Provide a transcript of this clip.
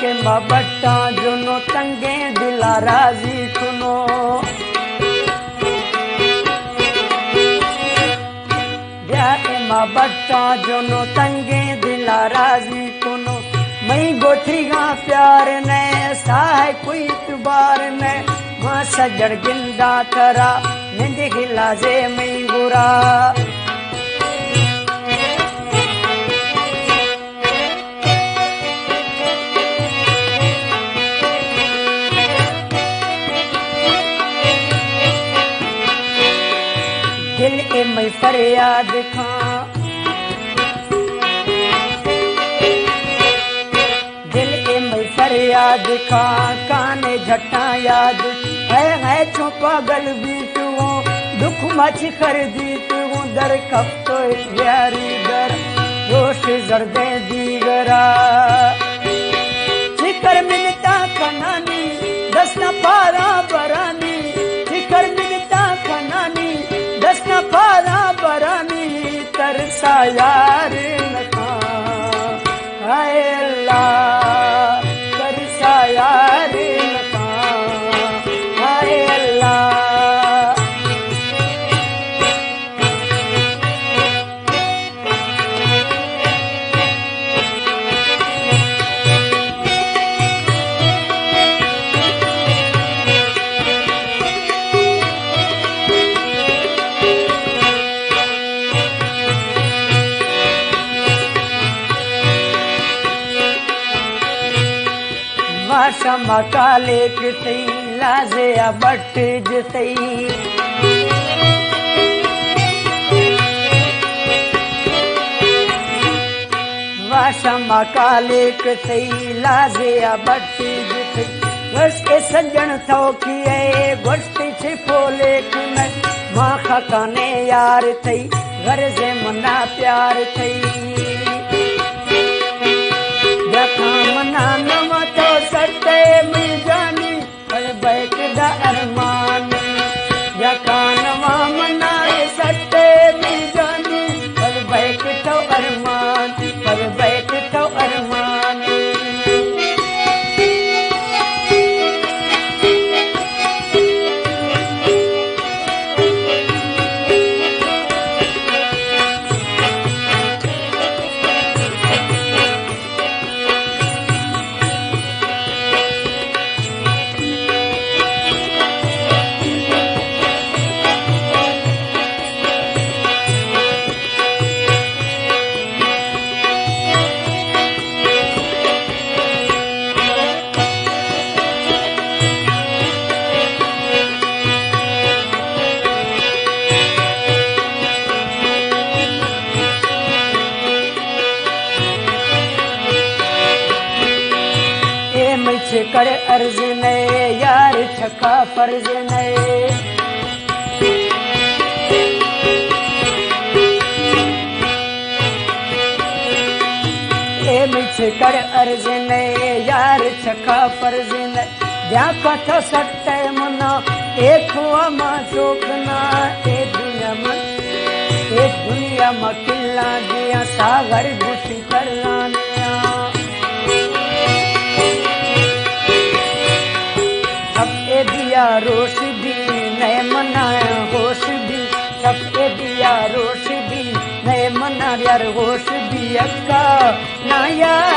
के बट्टा जुनो तंगे दिला राजी कुनो बट्टा जोनो तंगे दिला राजी कुनो मई गोठीगा प्यार ने साहे कोई इतबार ने मां सजड़ गिंदा तरा निंद हिला जे मई गुरा दिल ए मई फरियाद खां याद का काने झटा याद है छो पागल बीत वो दुख मच कर जीत वो दर कब तो यारी दर जोश जर्दे दीगरा चिकर मिलता कनानी दसना पारा बरानी चिकर मिलता कनानी दसना पारा बरानी तरसा यार नखा हाय अल्लाह यार हाय अल्लाह वाशमा काले कितई लाजे बट जितई वाशमा काले कितई लाजे बट जितई बस के सज्जन थो किए गोश्त छिपो लेकिन मां खकाने यार थई घर से मना प्यार थई मना नवा तो सटे मिल जानी पर बैठ दा अरमान यकानवा मना सटे मिल जानी पर बैठ तो अरमान पर बैठ तो अरमान कर अर्ज ने यार छका फर्ज ने मिछ कर अर्ज ने यार छका फर्ज ने जा कथ सटे मना एक मा चोकना एक दुनिया में किला दिया सागर घुसी कर लानिया दिया रोश भी नए मनाया होश भी सबके दिया रोश भी नए मना यार होश भी अक्का ना यार